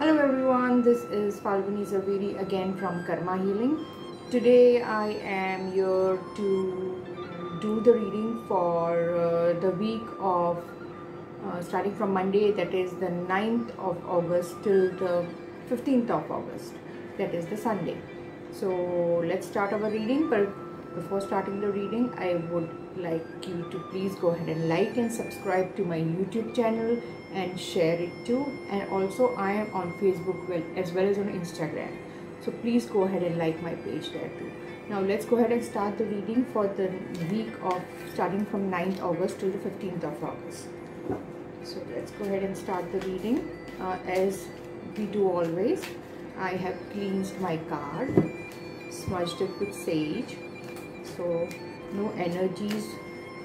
Hello everyone, this is Falguni Zaveri again from Karma Healing. Today I am here to do the reading for the week of starting from Monday, that is the 9th of August till the 15th of August, that is the Sunday. So let's start our reading, but before starting the reading I would like you to please go ahead and like and subscribe to my YouTube channel and share it too. And also I am on Facebook as well as on Instagram, so please go ahead and like my page there too. Now let's go ahead and start the reading for the week of starting from 9th August till the 15th of August. So let's go ahead and start the reading. As we do always, I have cleansed my card, smudged it with sage, so no energies,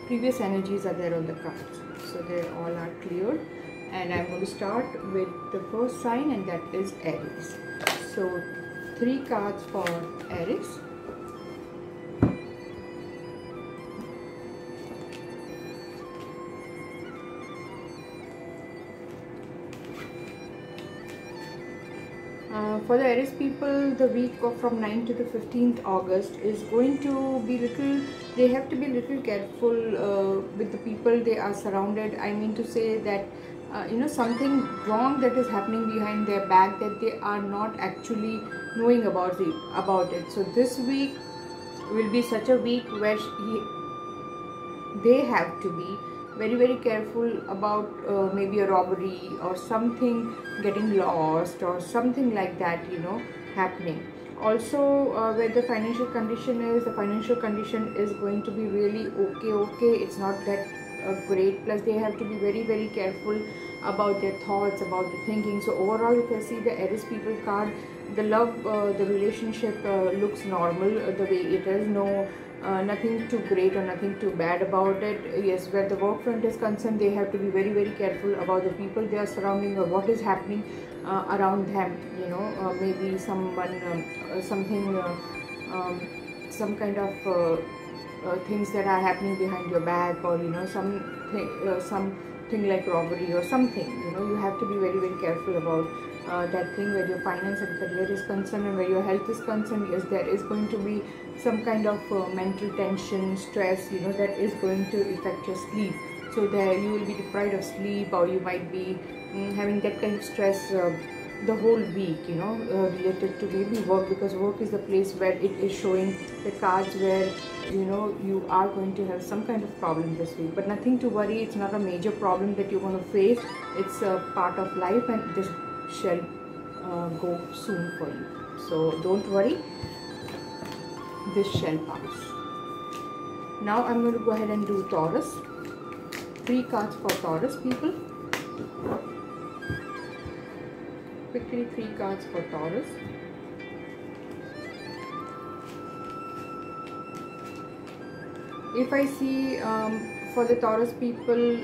previous energies are there on the cards, so they all are cleared. And I'm going to start with the first sign, and that is Aries. So 3 cards for Aries. For the Aries people, the week from 9th to the 15th August is going to be they have to be a little careful with the people they are surrounded. I mean to say that something wrong that is happening behind their back that they are not actually knowing about it. So this week will be such a week where they have to be very, very careful about maybe a robbery or something getting lost or something like that, happening. Also, where the financial condition is, going to be really okay. It's not that great. Plus, they have to be very, very careful about their thoughts, about the thinking. So overall, if I see the Aries people card, the love, the relationship looks normal the way it is. Nothing too great or nothing too bad about it. Yes, where the work front is concerned, they have to be very, very careful about the people they are surrounding or what is happening around them. Maybe someone, some kind of things that are happening behind your back, or something like robbery or something. You have to be very, very careful about that thing where your finance and career is concerned, and where your health is concerned. Yes, there is going to be some kind of mental tension, stress, that is going to affect your sleep. So there you will be deprived of sleep, or you might be having that kind of stress the whole week, related to maybe work, because work is the place where it is showing the cards where you are going to have some kind of problem this week. But nothing to worry, it's not a major problem that you're going to face. It's a part of life, and this shall go soon for you. So don't worry, this shall pass. Now I'm going to go ahead and do Taurus. 3 cards for Taurus people. Quickly, 3 cards for Taurus. If I see for the Taurus people,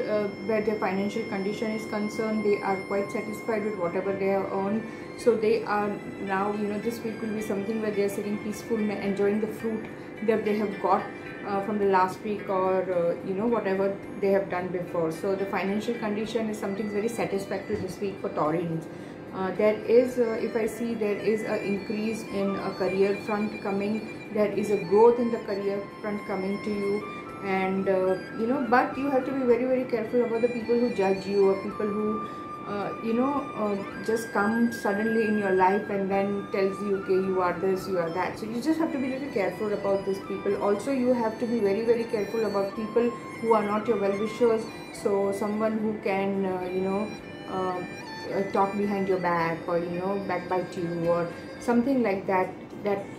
where their financial condition is concerned, they are quite satisfied with whatever they have earned. So they are now, this week will be something where they are sitting peaceful, enjoying the fruit that they have got from the last week, or whatever they have done before. So the financial condition is something very satisfactory this week for Taurines. There is, if I see, there is an increase in a career front coming. There is a growth in the career front coming to you. And but you have to be very, very careful about the people who judge you, or people who just come suddenly in your life and then tells you, okay, you are this, you are that. So you just have to be a little careful about these people. Also, you have to be very, very careful about people who are not your well-wishers. So someone who can talk behind your back, or backbite you, or something like that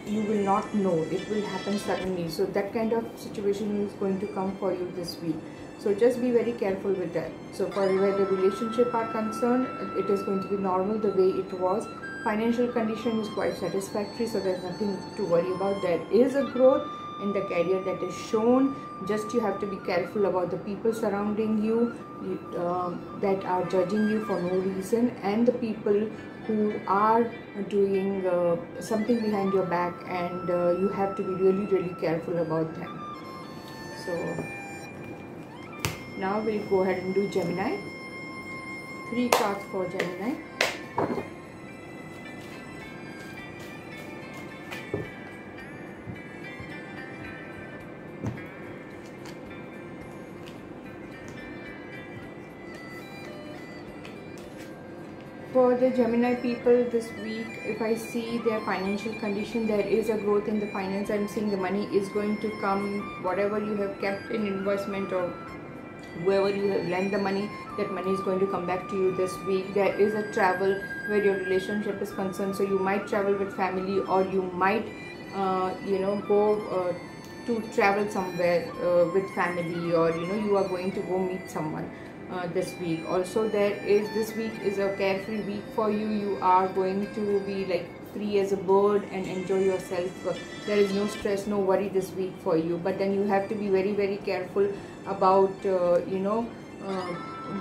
you will not know. It will happen suddenly. So that kind of situation is going to come for you this week. So just be very careful with that. So for where the relationship are concerned, it is going to be normal the way it was. Financial condition is quite satisfactory, so there's nothing to worry about. There is a growth in the career that is shown. Just you have to be careful about the people surrounding you that are judging you for no reason, and the people who are doing something behind your back, and you have to be really, really careful about them. So now we'll go ahead and do Gemini. 3 cards for Gemini. For the Gemini people this week, if I see their financial condition, there is a growth in the finance. I'm seeing the money is going to come. Whatever you have kept in investment or whoever you have lent the money, that money is going to come back to you this week. There is a travel where your relationship is concerned, so you might travel with family, or you might go to travel somewhere with family, or you are going to go meet someone this week. Also, this week is a carefree week for you. You are going to be like free as a bird and enjoy yourself. There is no stress, no worry this week for you, but then you have to be very, very careful about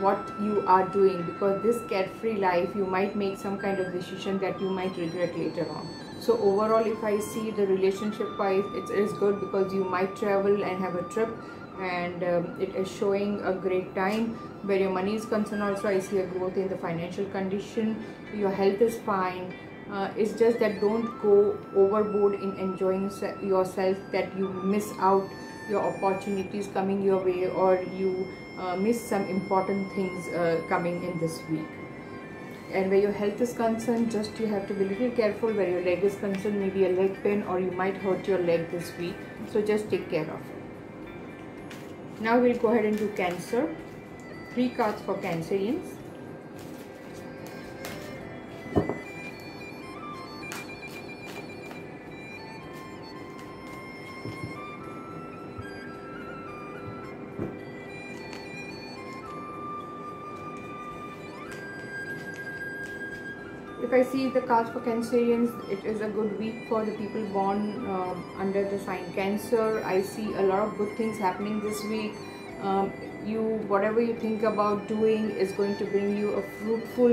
what you are doing, because this carefree life, you might make some kind of decision that you might regret later on. So overall, if I see the relationship wise, it is good, because you might travel and have a trip, and it is showing a great time. Where your money is concerned, also I see a growth in the financial condition. Your health is fine. It's just that don't go overboard in enjoying yourself, that you miss out your opportunities coming your way, or you miss some important things coming in this week. And where your health is concerned, just you have to be a little careful. Where your leg is concerned, maybe a leg pain, or you might hurt your leg this week, so just take care of it. Now we'll go ahead and do Cancer. 3 cards for Cancerians. If I see the cards for Cancerians, it is a good week for the people born under the sign Cancer. I see a lot of good things happening this week. Whatever you think about doing is going to bring you a fruitful,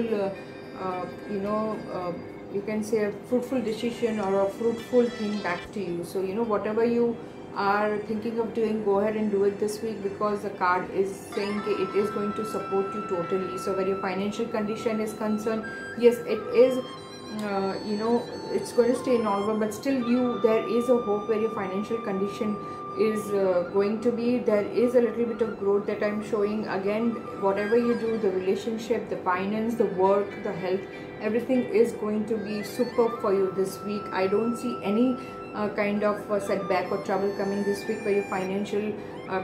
you can say a fruitful decision or a fruitful thing back to you. So whatever you are thinking of doing, go ahead and do it this week, because the card is saying it is going to support you totally. So where your financial condition is concerned, yes, it is it's going to stay normal, but still there is a hope. Where your financial condition is going to be, there is a little bit of growth that I'm showing. Again, whatever you do, the relationship, the finance, the work, the health, everything is going to be superb for you this week. I don't see any kind of setback or trouble coming this week where your financial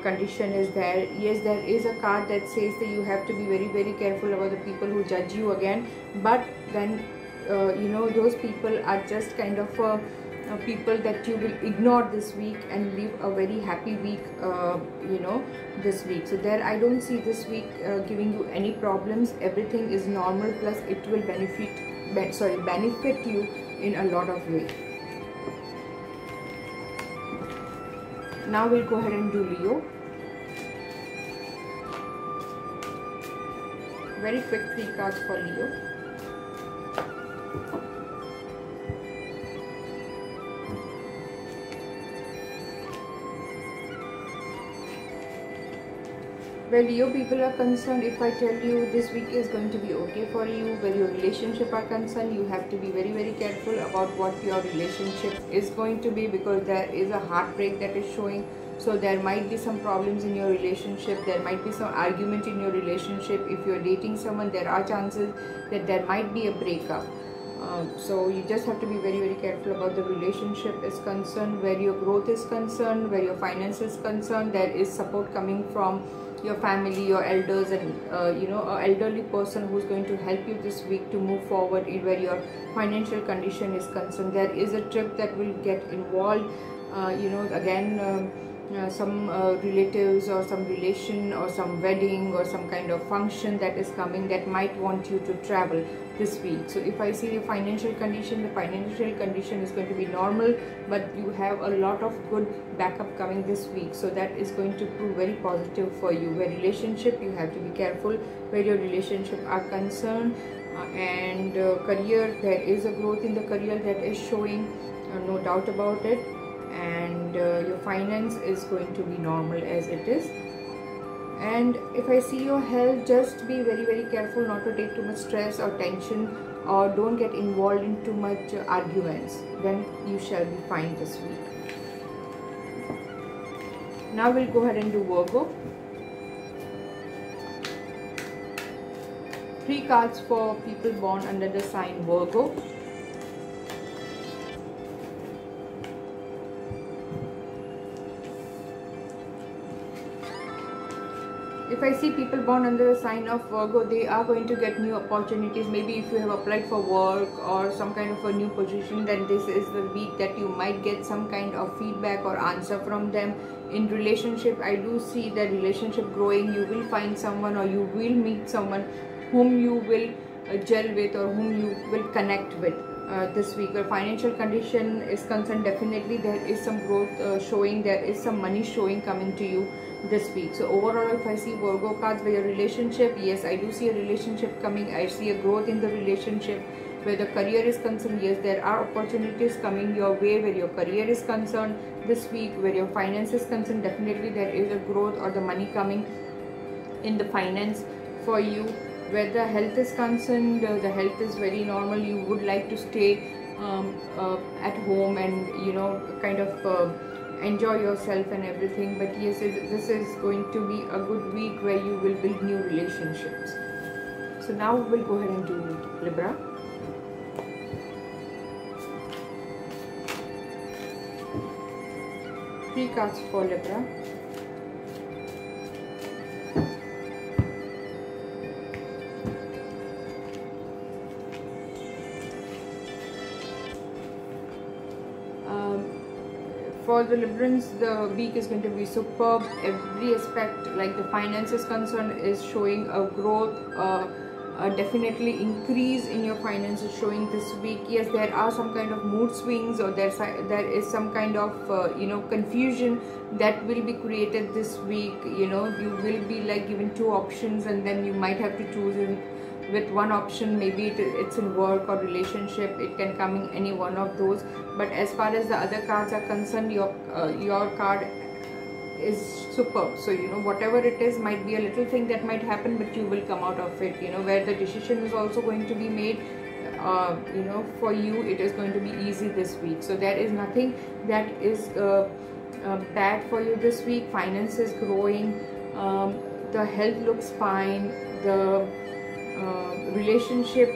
condition is there. Yes, there is a card that says that you have to be very, very careful about the people who judge you again, but then those people are just kind of people that you will ignore this week and live a very happy week this week. So there I don't see this week giving you any problems. Everything is normal, plus it will benefit you in a lot of ways. Now we'll go ahead and do Leo. Very quick 3 cards for Leo. Where Leo people are concerned, if I tell you this week is going to be okay for you, where your relationship are concerned, you have to be very, very careful about what your relationship is going to be, because there is a heartbreak that is showing. So there might be some problems in your relationship, there might be some argument in your relationship. If you're dating someone, there are chances that there might be a breakup. So you just have to be very, very careful about the relationship is concerned. Where your growth is concerned, where your finance is concerned, there is support coming from your family, your elders, and an elderly person who's going to help you this week to move forward. Where your financial condition is concerned, there is a trip that will get involved. Some relatives or some relation or some wedding or some kind of function that is coming that might want you to travel this week. So if I see the financial condition is going to be normal, but you have a lot of good backup coming this week, so that is going to prove very positive for you. Where relationship, you have to be careful where your relationship are concerned. And career, there is a growth in the career that is showing, no doubt about it. And your finance is going to be normal as it is. And if I see your health, just be very, very careful not to take too much stress or tension, or don't get involved in too much arguments. Then you shall be fine this week. Now we'll go ahead and do Virgo. 3 cards for people born under the sign Virgo. If I see people born under the sign of Virgo, they are going to get new opportunities. Maybe if you have applied for work or some kind of a new position, then this is the week that you might get some kind of feedback or answer from them. In relationship, I do see the relationship growing. You will find someone, or you will meet someone whom you will gel with, or whom you will connect with this week. Your financial condition is concerned, definitely there is some growth showing, there is some money showing coming to you this week. So overall, if I see Virgo cards where your relationship, yes, I do see a relationship coming. I see a growth in the relationship. Where the career is concerned, yes, there are opportunities coming your way where your career is concerned this week. Where your finance is concerned, definitely there is a growth or the money coming in the finance for you. Where the health is concerned, the health is very normal. You would like to stay at home and, you know, kind of enjoy yourself and everything. But yes, this is going to be a good week where you will build new relationships. So now we'll go ahead and do Libra. Three cards for Libra. For the Librans, the week is going to be superb. Every aspect, like the finance is concerned, is showing a growth, definitely increase in your finances showing this week. Yes, there are some kind of mood swings, or there is some kind of you know, confusion that will be created this week. You know, you will be like given two options, and then you might have to choose with one option. Maybe it's in work or relationship. It can come in any one of those. But as far as the other cards are concerned, your card is superb. So, you know, whatever it is, might be a little thing that might happen, but you will come out of it. You know, where the decision is also going to be made, you know, for you, it is going to be easy this week. So there is nothing that is bad for you this week. Finance is growing, the health looks fine, the relationship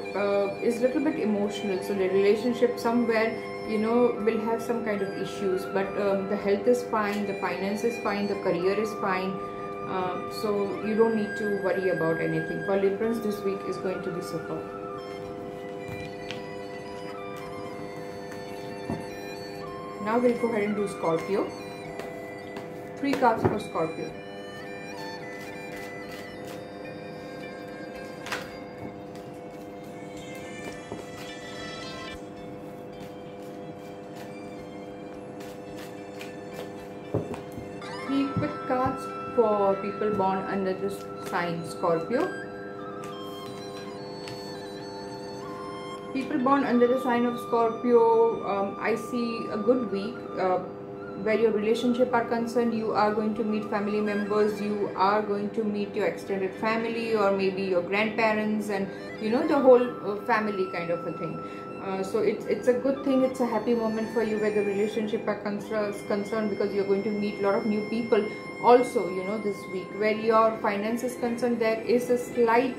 is a little bit emotional. So the relationship somewhere, you know, will have some kind of issues, but the health is fine, the finance is fine, the career is fine. So you don't need to worry about anything. For Librans, this week is going to be superb. Now we'll go ahead and do Scorpio. 3 cards for Scorpio. Quick cards for people born under this sign Scorpio. People born under the sign of Scorpio, I see a good week. Where your relationship are concerned, you are going to meet family members, you are going to meet your extended family, or maybe your grandparents, and you know, the whole family kind of a thing. So it's a good thing, it's a happy moment for you where the relationship are concerned, because you're going to meet a lot of new people also, you know, this week. Where your finance is concerned, there is a slight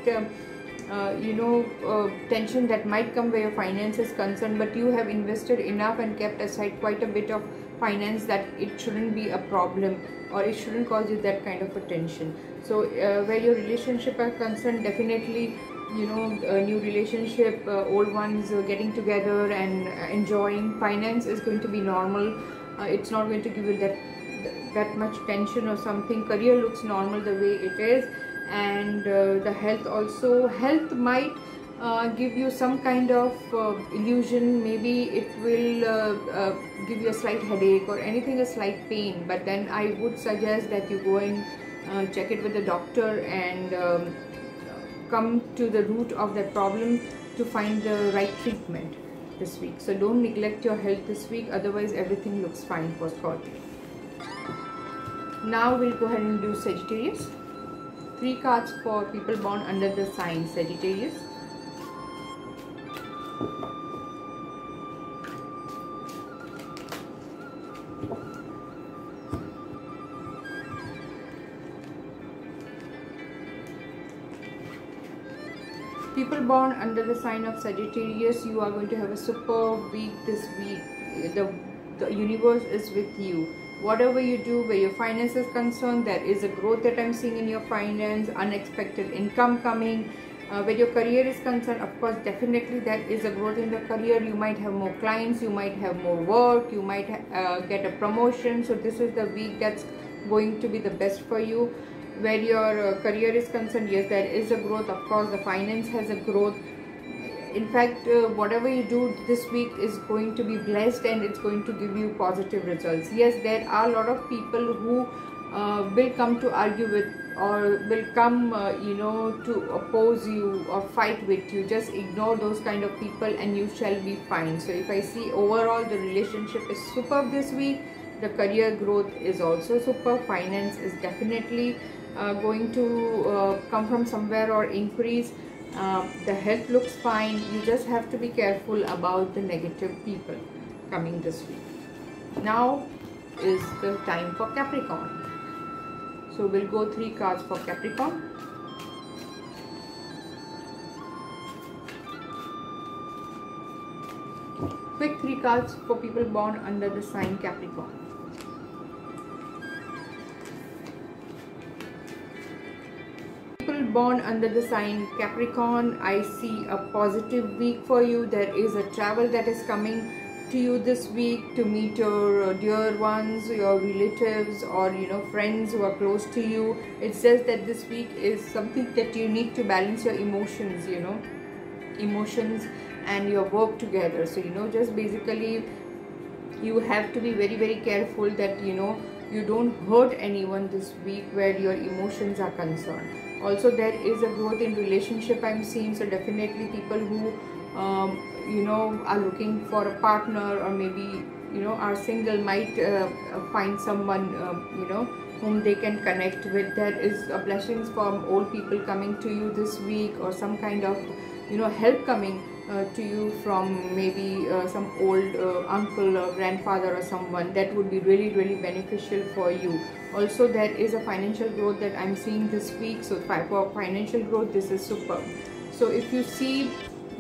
you know, tension that might come where your finance is concerned, but you have invested enough and kept aside quite a bit of finance that it shouldn't be a problem, or it shouldn't cause you that kind of a tension. So where your relationship are concerned, definitely, you know, new relationship, old ones getting together and enjoying. Finance is going to be normal. It's not going to give you that much tension or something. Career looks normal the way it is, and the health also. Health might give you some kind of illusion. Maybe it will give you a slight headache or anything, a slight pain, but then I would suggest that you go and check it with the doctor and come to the root of that problem to find the right treatment this week. So don't neglect your health this week, otherwise everything looks fine for Scorpio. Now we'll go ahead and do Sagittarius. 3 cards for people born under the sign Sagittarius. People born under the sign of Sagittarius, you are going to have a superb week this week. The universe is with you. Whatever you do, where your finance is concerned, there is a growth that I'm seeing in your finance, unexpected income coming. Where your career is concerned, of course, definitely there is a growth in the career. You might have more clients, you might have more work, you might get a promotion. So this is the week that's going to be the best for you. Where your career is concerned, yes, there is a growth. Of course, the finance has a growth. In fact, whatever you do this week is going to be blessed, and it's going to give you positive results. Yes, there are a lot of people who will come to argue with, or will come to oppose you or fight with you. Just ignore those kind of people and you shall be fine. So if I see overall, the relationship is superb this week. The career growth is also superb. Finance is definitely going to come from somewhere or increase. The health looks fine. You just have to be careful about the negative people coming this week. Now is the time for Capricorn. So we'll go 3 cards for Capricorn. Quick 3 cards for people born under the sign Capricorn. People born under the sign Capricorn, I see a positive week for you. There is a travel that is coming to you this week to meet your dear ones, your relatives, or friends who are close to you. It says that this week is something that you need to balance your emotions, emotions and your work together. So just basically you have to be very, very careful that you don't hurt anyone this week where your emotions are concerned. Also, there is a growth in relationship I'm seeing. So definitely people who are looking for a partner, or maybe are single, might find someone whom they can connect with. There is a blessings from old people coming to you this week, or some kind of help coming to you from maybe some old uncle or grandfather or someone. That would be really, really beneficial for you. Also, there is a financial growth that I'm seeing this week. So for financial growth, this is superb. So if you see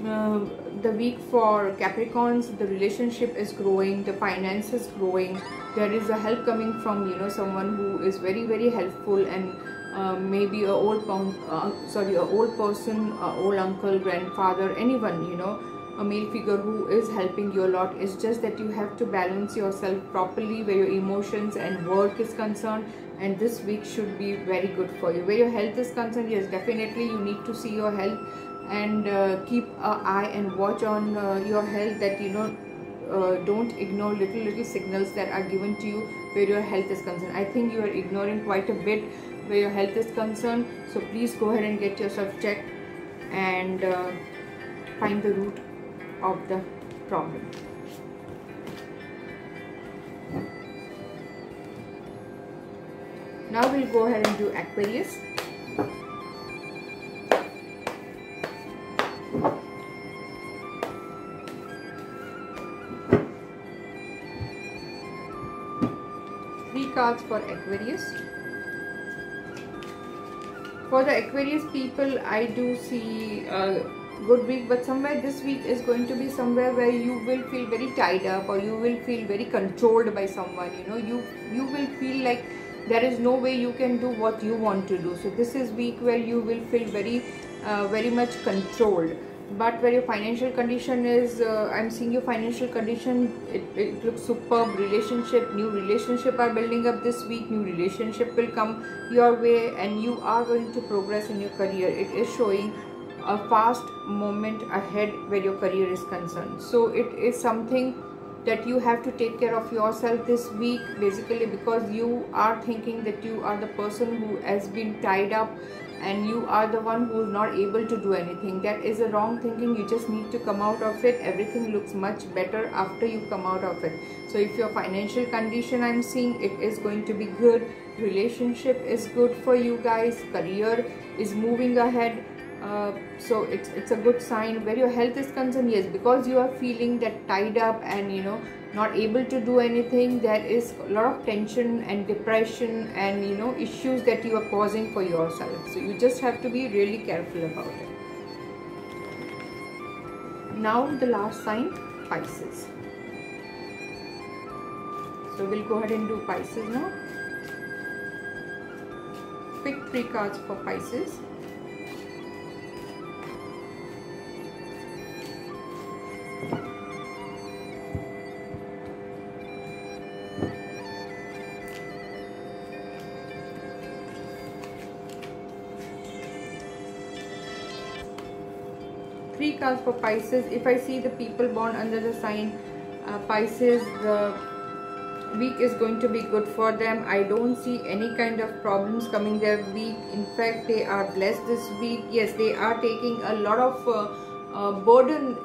the week for Capricorns, the relationship is growing, the finance is growing. There is a help coming from someone who is very, very helpful, and maybe a old person, old uncle, grandfather, anyone, a male figure who is helping you a lot. It's just that you have to balance yourself properly where your emotions and work is concerned, and this week should be very good for you. Where your health is concerned, yes, definitely you need to see your health and keep an eye and watch on your health, that don't ignore little signals that are given to you where your health is concerned. I think you are ignoring quite a bit where your health is concerned. So please go ahead and get yourself checked and find the root of the problem. Now we'll go ahead and do Aquarius. Cards for Aquarius. For the Aquarius people, I do see a good week, but somewhere this week is going to be somewhere where you will feel very tied up, or you will feel very controlled by someone. You will feel like there is no way you can do what you want to do. So this is week where you will feel very much controlled. But where your financial condition is, I'm seeing your financial condition, it looks superb. Relationship, new relationship are building up this week. New relationship will come your way, and you are going to progress in your career. It is showing a fast moment ahead where your career is concerned. So it is something that you have to take care of yourself this week, basically because you are thinking that you are the person who has been tied up and you are the one who is not able to do anything. That is a wrong thinking. You just need to come out of it. Everything looks much better after you come out of it. So if your financial condition, I'm seeing, it is going to be good. Relationship is good for you guys. Career is moving ahead. So it's a good sign. Where your health is concerned, yes, because you are feeling that tied up and not able to do anything, there is a lot of tension and depression and issues that you are causing for yourself. So you just have to be really careful about it. Now the last sign, Pisces. So we'll go ahead and do Pisces now. Pick 3 cards for Pisces. Three cards for Pisces. If I see the people born under the sign Pisces, the week is going to be good for them. I don't see any kind of problems coming their week. In fact, they are blessed this week. Yes, they are taking a lot of burden,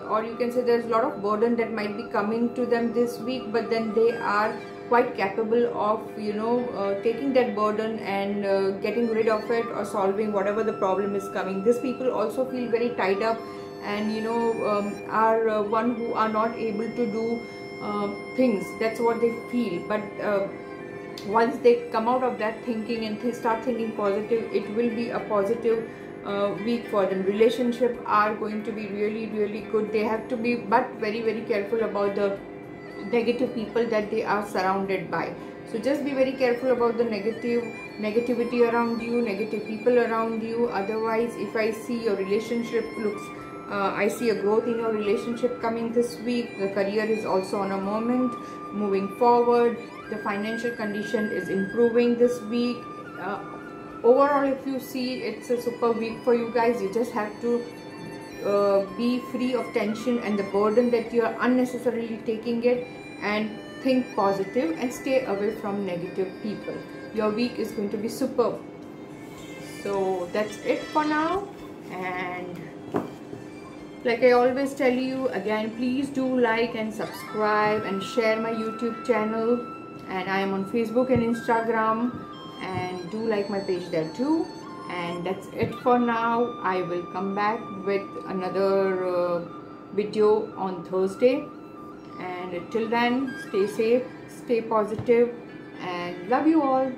or you can say there's a lot of burden that might be coming to them this week, but then they are quite capable of, you know, taking that burden and getting rid of it or solving whatever the problem is coming. These people also feel very tied up, and you know, are one who are not able to do things. That's what they feel. But once they come out of that thinking and they start thinking positive, it will be a positive week for them. Relationship are going to be really good. They have to be but very careful about the negative people that they are surrounded by. So just be very careful about the negativity around you, negative people around you. Otherwise, if I see your relationship looks, I see a growth in your relationship coming this week. The career is also on a moment moving forward. The financial condition is improving this week. Overall, if you see, it's a super week for you guys. You just have to be free of tension and the burden that you are unnecessarily taking it, and think positive and stay away from negative people. Your week is going to be superb. So that's it for now, and like I always tell you again, please do like and subscribe and share my YouTube channel, and I am on Facebook and Instagram, and do like my page there too. And that's it for now. I will come back with another video on Thursday, and till then, stay safe, stay positive, and love you all.